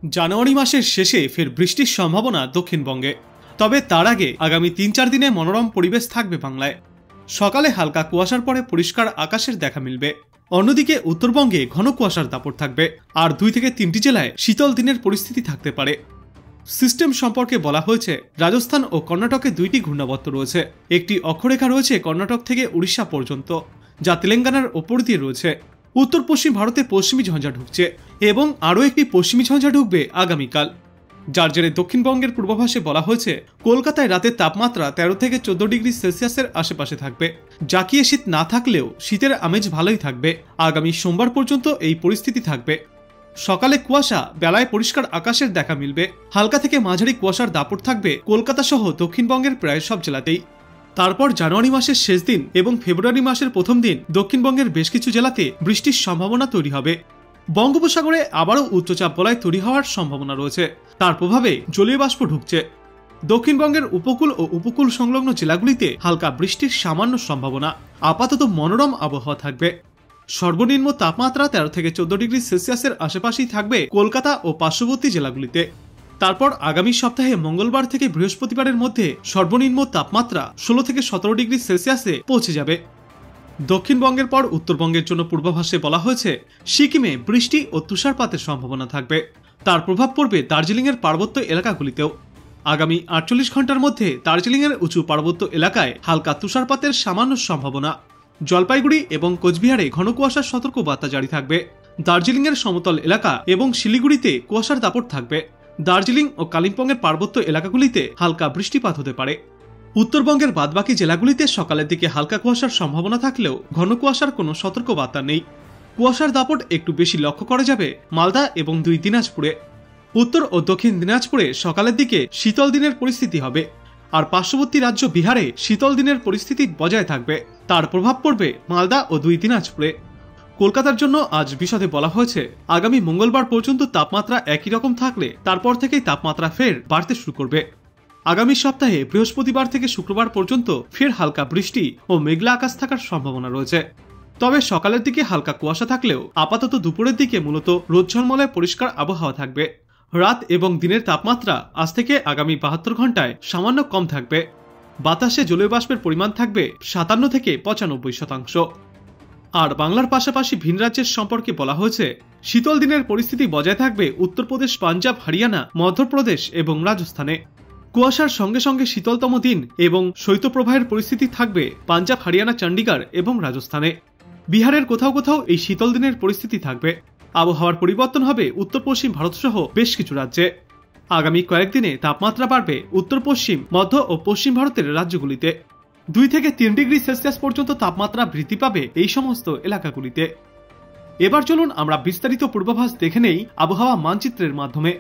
জানুয়ারি মাসের শেষে ফের বৃষ্টির সম্ভাবনা দক্ষিণবঙ্গে। তবে তার আগে আগামী ৩-৪ দিনে মনোরম পরিবেশ থাকবে বাংলায়। সকালে হালকা কুয়াশার পরে পরিষ্কার আকাশের দেখা মিলবে। অন্যদিকে উত্তরবঙ্গে ঘন কুয়াশার দাপট থাকবে, আর ২ থেকে ৩টি জেলায় শীতল দিনের পরিস্থিতি থাকতে পারে। সিস্টেম সম্পর্কে বলা হয়েছে, রাজস্থান ও কর্ণাটকে ২টি ঘূর্ণাবর্ত রয়েছে। একটি অক্ষরেখা রয়েছে কর্ণাটক থেকে উড়িষ্যা পর্যন্ত, যা তেলেঙ্গানার ওপর দিয়ে রয়েছে। উত্তর পশ্চিম ভারতে পশ্চিমী ঝঞ্ঝা ঢুকছে এবং আরও একটি পশ্চিমী ঝঞ্ঝা ঢুকবে আগামীকাল, যার জেরে দক্ষিণবঙ্গের পূর্বাভাসে বলা হয়েছে কলকাতায় রাতের তাপমাত্রা ১৩ থেকে ১৪ ডিগ্রি সেলসিয়াসের আশেপাশে থাকবে। জাকিয়ে শীত না থাকলেও শীতের আমেজ ভালোই থাকবে। আগামী সোমবার পর্যন্ত এই পরিস্থিতি থাকবে। সকালে কুয়াশা, বেলায় পরিষ্কার আকাশের দেখা মিলবে। হালকা থেকে মাঝারি কুয়াশার দাপট থাকবে কলকাতা সহ দক্ষিণবঙ্গের প্রায় সব জেলাতেই। তারপর জানুয়ারি মাসের শেষ দিন এবং ফেব্রুয়ারি মাসের প্রথম দিন দক্ষিণবঙ্গের বেশ কিছু জেলাতে বৃষ্টির সম্ভাবনা তৈরি হবে। বঙ্গোপসাগরে আবারও উচ্চচাপ বলয় তৈরি হওয়ার সম্ভাবনা রয়েছে। তার প্রভাবে জলীয় বাষ্প ঢুকছে। দক্ষিণবঙ্গের উপকূল ও উপকূল সংলগ্ন জেলাগুলিতে হালকা বৃষ্টির সামান্য সম্ভাবনা। আপাতত মনোরম আবহাওয়া থাকবে। সর্বনিম্ন তাপমাত্রা ১৩ থেকে ১৪ ডিগ্রি সেলসিয়াসের আশেপাশেই থাকবে কলকাতা ও পার্শ্ববর্তী জেলাগুলিতে। তারপর আগামী সপ্তাহে মঙ্গলবার থেকে বৃহস্পতিবারের মধ্যে সর্বনিম্ন তাপমাত্রা ১৬ থেকে ১৭ ডিগ্রি সেলসিয়াসে পৌঁছে যাবে। দক্ষিণবঙ্গের পর উত্তরবঙ্গের জন্য পূর্বাভাসে বলা হয়েছে, সিকিমে বৃষ্টি ও তুষারপাতের সম্ভাবনা থাকবে। তার প্রভাব পড়বে দার্জিলিংয়ের পার্বত্য এলাকাগুলিতেও। আগামী ৪৮ ঘন্টার মধ্যে দার্জিলিংয়ের উঁচু পার্বত্য এলাকায় হালকা তুষারপাতের সামান্য সম্ভাবনা। জলপাইগুড়ি এবং কোচবিহারে ঘন কুয়াশার সতর্কবার্তা জারি থাকবে। দার্জিলিংয়ের সমতল এলাকা এবং শিলিগুড়িতে কুয়াশার দাপট থাকবে। দার্জিলিং ও কালিম্পংয়ের পার্বত্য এলাকাগুলিতে হালকা বৃষ্টিপাত হতে পারে। উত্তরবঙ্গের বাদবাকি জেলাগুলিতে সকালের দিকে হালকা কুয়াশার সম্ভাবনা থাকলেও ঘন কুয়াশার কোনো সতর্কবার্তা নেই। কুয়াশার দাপট একটু বেশি লক্ষ্য করা যাবে মালদা এবং ২ দিনাজপুরে। উত্তর ও দক্ষিণ দিনাজপুরে সকালের দিকে শীতল দিনের পরিস্থিতি হবে, আর পার্শ্ববর্তী রাজ্য বিহারে শীতল দিনের পরিস্থিতি বজায় থাকবে। তার প্রভাব পড়বে মালদা ও ২ দিনাজপুরে। কলকাতার জন্য আজ বিশদে বলা হয়েছে, আগামী মঙ্গলবার পর্যন্ত তাপমাত্রা একই রকম থাকলে তারপর থেকেই তাপমাত্রা ফের বাড়তে শুরু করবে। আগামী সপ্তাহে বৃহস্পতিবার থেকে শুক্রবার পর্যন্ত ফের হালকা বৃষ্টি ও মেঘলা আকাশ থাকার সম্ভাবনা রয়েছে। তবে সকালের দিকে হালকা কুয়াশা থাকলেও আপাতত দুপুরের দিকে মূলত রোদ ঝলমলে পরিষ্কার আবহাওয়া থাকবে। রাত এবং দিনের তাপমাত্রা আজ থেকে আগামী ৭২ ঘন্টায় সামান্য কম থাকবে। বাতাসে জলীয় বাষ্পের পরিমাণ থাকবে ৫৭ থেকে ৯৫%। আর বাংলার পাশাপাশি ভিন রাজ্যের সম্পর্কে বলা হয়েছে, শীতল দিনের পরিস্থিতি বজায় থাকবে উত্তরপ্রদেশ, পাঞ্জাব, হরিয়ানা, মধ্যপ্রদেশ এবং রাজস্থানে। কুয়াশার সঙ্গে সঙ্গে শীতলতম দিন এবং শৈত্যপ্রবাহের পরিস্থিতি থাকবে পাঞ্জাব, হরিয়ানা, চণ্ডীগড় এবং রাজস্থানে। বিহারের কোথাও কোথাও এই শীতল দিনের পরিস্থিতি থাকবে। আবহাওয়ার পরিবর্তন হবে উত্তর পশ্চিম ভারত সহ বেশ কিছু রাজ্যে। আগামী কয়েকদিনে তাপমাত্রা বাড়বে উত্তর পশ্চিম, মধ্য ও পশ্চিম ভারতের রাজ্যগুলিতে। ২ থেকে ৩ ডিগ্রি সেলসিয়াস পর্যন্ত তাপমাত্রা বৃদ্ধি পাবে এই সমস্ত এলাকাগুলিতে। এবার চলুন আমরা বিস্তারিত পূর্বাভাস দেখে নেই আবহাওয়া মানচিত্রের মাধ্যমে।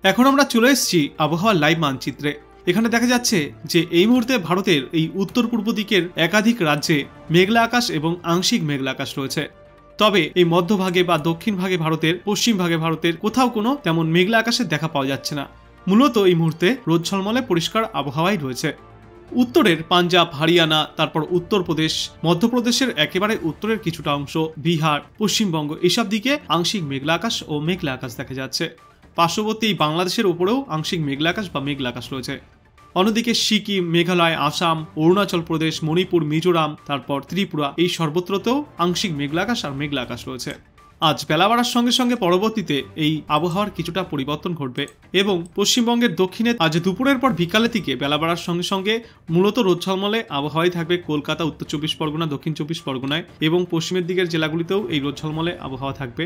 এখন আমরা চলে এসেছি আবহাওয়া লাইভ মানচিত্রে। এখানে দেখা যাচ্ছে যে এই মুহূর্তে ভারতের এই উত্তর পূর্ব দিকের একাধিক রাজ্যে মেঘলা আকাশ এবং আংশিক মেঘলা আকাশ রয়েছে। তবে এই মধ্যভাগে বা দক্ষিণ ভাগে ভারতের, পশ্চিম ভাগে ভারতের কোথাও কোনো তেমন মেঘলা আকাশের দেখা পাওয়া যাচ্ছে না। মূলত এই মুহূর্তে রোদ ঝলমলে পরিষ্কার আবহাওয়াই রয়েছে। উত্তরের পাঞ্জাব, হরিয়ানা, তারপর উত্তরপ্রদেশ, মধ্যপ্রদেশের একেবারে উত্তরের কিছুটা অংশ, বিহার, পশ্চিমবঙ্গ, এসব দিকে আংশিক মেঘলা আকাশ ও মেঘলা আকাশ দেখা যাচ্ছে। পার্শ্ববর্তী বাংলাদেশের উপরেও আংশিক মেঘলা আকাশ বা মেঘলা আকাশ রয়েছে। অন্যদিকে সিকিম, মেঘালয়, আসাম, অরুণাচল প্রদেশ, মণিপুর, মিজোরাম, তারপর ত্রিপুরা, এই সর্বত্রতেও আংশিক মেঘলা আকাশ আর মেঘলা আকাশ রয়েছে। আজ বেলা বাড়ার সঙ্গে সঙ্গে পরবর্তীতে এই আবহাওয়ার কিছুটা পরিবর্তন ঘটবে এবং পশ্চিমবঙ্গের দক্ষিণে আজ দুপুরের পর বিকালের দিকে বেলা বাড়ার সঙ্গে সঙ্গে মূলত রোদ ঝলমলে আবহাওয়াই থাকবে কলকাতা, উত্তর ২৪ পরগনা, দক্ষিণ ২৪ পরগনায় এবং পশ্চিমের দিকের জেলাগুলিতেও এই রোদ ঝলমলে আবহাওয়া থাকবে।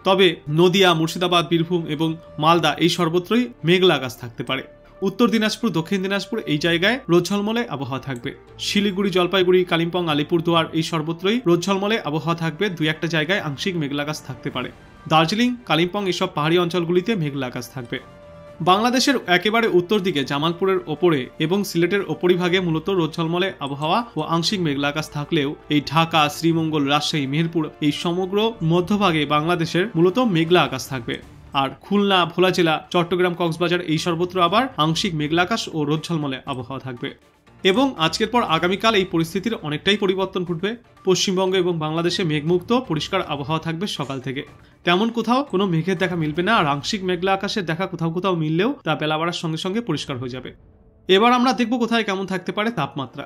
তবে নদিয়া, মুর্শিদাবাদ, বীরভূম এবং মালদা এই সর্বত্রই মেঘলা আকাশ থাকতে পারে। উত্তর দিনাজপুর, দক্ষিণ দিনাজপুর এই জায়গায় রোদ ঝলমলে আবহাওয়া থাকবে। শিলিগুড়ি, জলপাইগুড়ি, কালিম্পং, আলিপুরদুয়ার এই সর্বত্রই রোদ ঝলমলে আবহাওয়া থাকবে। ২-১টা জায়গায় আংশিক মেঘলা আকাশ থাকতে পারে। দার্জিলিং, কালিম্পং এসব পাহাড়ি অঞ্চলগুলিতে মেঘলা আকাশ থাকবে। বাংলাদেশের একেবারে উত্তর দিকে জামালপুরের ওপরে এবং সিলেটের ওপরিভাগে মূলত রোদ ঝলমলে আবহাওয়া ও আংশিক মেঘলা আকাশ থাকলেও এই ঢাকা, শ্রীমঙ্গল, রাজশাহী, মেহেরপুর এই সমগ্র মধ্যভাগে বাংলাদেশের মূলত মেঘলা আকাশ থাকবে। আর খুলনা, ভোলা জেলা, চট্টগ্রাম, কক্সবাজার এই সর্বত্র আবার আংশিক মেঘলা আকাশ ও রোদ ঝলমলে আবহাওয়া থাকবে। এবং আজকের পর আগামীকাল এই পরিস্থিতির অনেকটাই পরিবর্তন ঘটবে। পশ্চিমবঙ্গ এবং বাংলাদেশে মেঘমুক্ত পরিষ্কার আবহাওয়া থাকবে সকাল থেকে। তেমন কোথাও কোনো মেঘের দেখা মিলবে না, আর আংশিক মেঘলা আকাশের দেখা কোথাও কোথাও মিললেও তা বেলা বাড়ার সঙ্গে সঙ্গে পরিষ্কার হয়ে যাবে। এবার আমরা দেখব কোথায় কেমন থাকতে পারে তাপমাত্রা।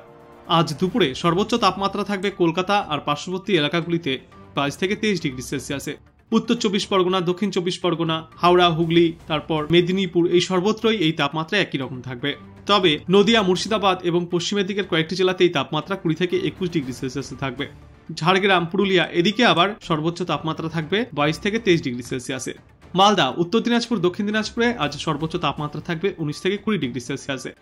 আজ দুপুরে সর্বোচ্চ তাপমাত্রা থাকবে কলকাতা আর পার্শ্ববর্তী এলাকাগুলিতে 22 থেকে 23 ডিগ্রি সেলসিয়াসে। উত্তর 24 পরগনা, দক্ষিণ 24 পরগনা, হাওড়া, হুগলি, তারপর মেদিনীপুর, এই সর্বত্রই এই তাপমাত্রা একই রকম থাকবে। তবে নদিয়া, মুর্শিদাবাদ এবং পশ্চিমের দিকের কয়েকটি জেলাতে এই তাপমাত্রা 20 থেকে 21 ডিগ্রি সেলসিয়াসে থাকবে। ঝাড়গ্রাম, পুরুলিয়া এদিকে আবার সর্বোচ্চ তাপমাত্রা থাকবে 22 থেকে 23 ডিগ্রি সেলসিয়াসে। মালদা, উত্তর দিনাজপুর, দক্ষিণ দিনাজপুরে আজ সর্বোচ্চ তাপমাত্রা থাকবে 19 থেকে 20 ডিগ্রি সেলসিয়াসে।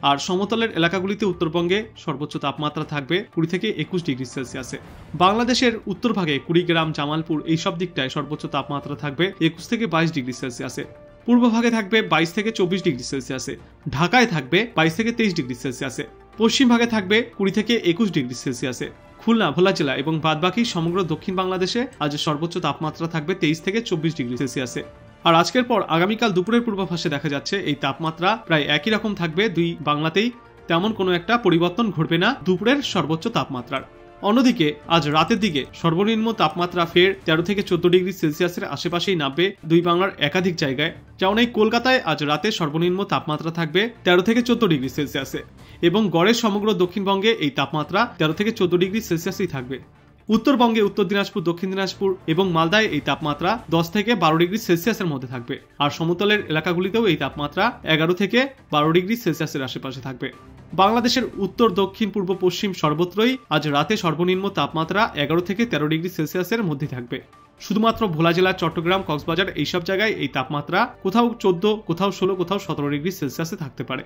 আর সমতলের এলাকাগুলিতে উত্তরবঙ্গে সর্বোচ্চ তাপমাত্রা থাকবে 20 থেকে 21 ডিগ্রি সেলসিয়াসে। বাংলাদেশের উত্তরভাগে কুড়িগ্রাম, জামালপুর এইসব দিকটায় সর্বোচ্চ তাপমাত্রা থাকবে 21 থেকে 22 ডিগ্রি সেলসিয়াসে। পূর্বভাগে থাকবে 22 থেকে 24 ডিগ্রি সেলসিয়াসে। ঢাকায় থাকবে 22 থেকে 23 ডিগ্রি সেলসিয়াসে। পশ্চিম ভাগে থাকবে 20 থেকে 21 ডিগ্রি সেলসিয়াসে। খুলনা, ভোলা জেলা এবং বাদবাকি সমগ্র দক্ষিণ বাংলাদেশে আজ সর্বোচ্চ তাপমাত্রা থাকবে 23 থেকে 24 ডিগ্রি সেলসিয়াসে। আর আজকের পর আগামীকাল দুপুরের পূর্বাভাসে দেখা যাচ্ছে এই তাপমাত্রা প্রায় একই রকম থাকবে দুই বাংলাতেই। তেমন কোনো একটা পরিবর্তন ঘটবে না দুপুরের সর্বোচ্চ তাপমাত্রার। অন্যদিকে আজ রাতের দিকে সর্বনিম্ন তাপমাত্রা ফের 13 থেকে 14 ডিগ্রি সেলসিয়াসের আশেপাশেই নামবে দুই বাংলার একাধিক জায়গায়। যেমন এই কলকাতায় আজ রাতে সর্বনিম্ন তাপমাত্রা থাকবে 13 থেকে 14 ডিগ্রি সেলসিয়াসে এবং গড়ের সমগ্র দক্ষিণবঙ্গে এই তাপমাত্রা 13 থেকে 14 ডিগ্রি সেলসিয়াসই থাকবে। উত্তরবঙ্গে উত্তর দিনাজপুর, দক্ষিণ দিনাজপুর এবং মালদায় এই তাপমাত্রা 10 থেকে 12 ডিগ্রি সেলসিয়াসের মধ্যে থাকবে। আর সমতলের এলাকাগুলিতেও এই তাপমাত্রা 11 থেকে 12 ডিগ্রি সেলসিয়াসের আশেপাশে থাকবে। বাংলাদেশের উত্তর, দক্ষিণ, পূর্ব, পশ্চিম সর্বত্রই আজ রাতে সর্বনিম্ন তাপমাত্রা 11 থেকে 13 ডিগ্রি সেলসিয়াসের মধ্যে থাকবে। শুধুমাত্র ভোলা জেলা, চট্টগ্রাম, কক্সবাজার এইসব জায়গায় এই তাপমাত্রা কোথাও 14, কোথাও 16, কোথাও 17 ডিগ্রি সেলসিয়াসে থাকতে পারে।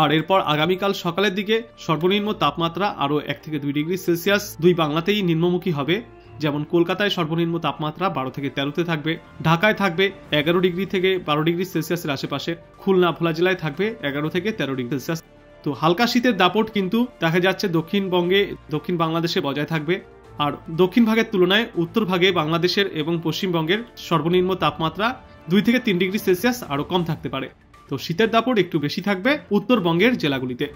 আর এরপর আগামীকাল সকালের দিকে সর্বনিম্ন তাপমাত্রা আরও 1 থেকে 2 ডিগ্রি সেলসিয়াস দুই বাংলাতেই নিম্নমুখী হবে। যেমন কলকাতায় সর্বনিম্ন তাপমাত্রা 12 থেকে 13তে থাকবে, ঢাকায় থাকবে 11 ডিগ্রি থেকে 12 ডিগ্রি সেলসিয়াসের আশেপাশে, খুলনা, ভোলা জেলায় থাকবে 11 থেকে 13 ডিগ্রি সেলসিয়াস। তো হালকা শীতের দাপট কিন্তু দেখা যাচ্ছে দক্ষিণবঙ্গে, দক্ষিণ বাংলাদেশে বজায় থাকবে। আর দক্ষিণ ভাগের তুলনায় উত্তর ভাগে বাংলাদেশের এবং পশ্চিমবঙ্গের সর্বনিম্ন তাপমাত্রা 2 থেকে 3 ডিগ্রি সেলসিয়াস আরও কম থাকতে পারে। তো শীতের দাপট একটু বেশি থাকবে উত্তরবঙ্গের জেলাগুলিতে।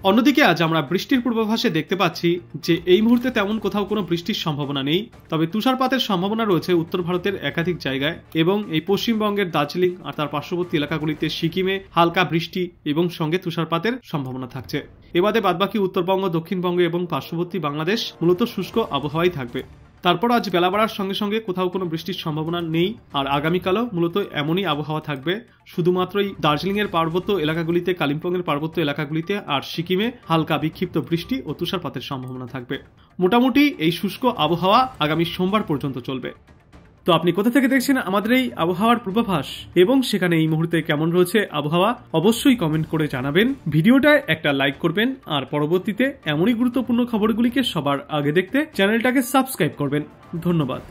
অন্যদিকে আজ আমরা বৃষ্টির পূর্বাভাসে দেখতে পাচ্ছি যে এই মুহূর্তে তেমন কোথাও কোনো বৃষ্টির সম্ভাবনা নেই। তবে তুষারপাতের সম্ভাবনা রয়েছে উত্তর ভারতের একাধিক জায়গায় এবং এই পশ্চিমবঙ্গের দার্জিলিং আর তার পার্শ্ববর্তী এলাকাগুলিতে সিকিমে হালকা বৃষ্টি এবং সঙ্গে তুষারপাতের সম্ভাবনা থাকছে। এবারে বাদবাকি উত্তরবঙ্গ, দক্ষিণবঙ্গ এবং পার্শ্ববর্তী বাংলাদেশ মূলত শুষ্ক আবহাওয়াই থাকবে। তারপর আজ বেলা বাড়ার সঙ্গে সঙ্গে কোথাও কোনো বৃষ্টির সম্ভাবনা নেই। আর আগামীকালও মূলত এমনই আবহাওয়া থাকবে। শুধুমাত্রই দার্জিলিংয়ের পার্বত্য এলাকাগুলিতে, কালিম্পংয়ের পার্বত্য এলাকাগুলিতে আর সিকিমে হালকা বিক্ষিপ্ত বৃষ্টি ও তুষারপাতের সম্ভাবনা থাকবে। মোটামুটি এই শুষ্ক আবহাওয়া আগামী সোমবার পর্যন্ত চলবে। তো আপনি কোথা থেকে দেখছেন আমাদের এই আবহাওয়ার পূর্বাভাস এবং সেখানে এই মুহূর্তে কেমন রয়েছে আবহাওয়া, অবশ্যই কমেন্ট করে জানাবেন। ভিডিওটায় একটা লাইক করবেন আর পরবর্তীতে এমনই গুরুত্বপূর্ণ খবরগুলিকে সবার আগে দেখতে চ্যানেলটাকে সাবস্ক্রাইব করবেন। ধন্যবাদ।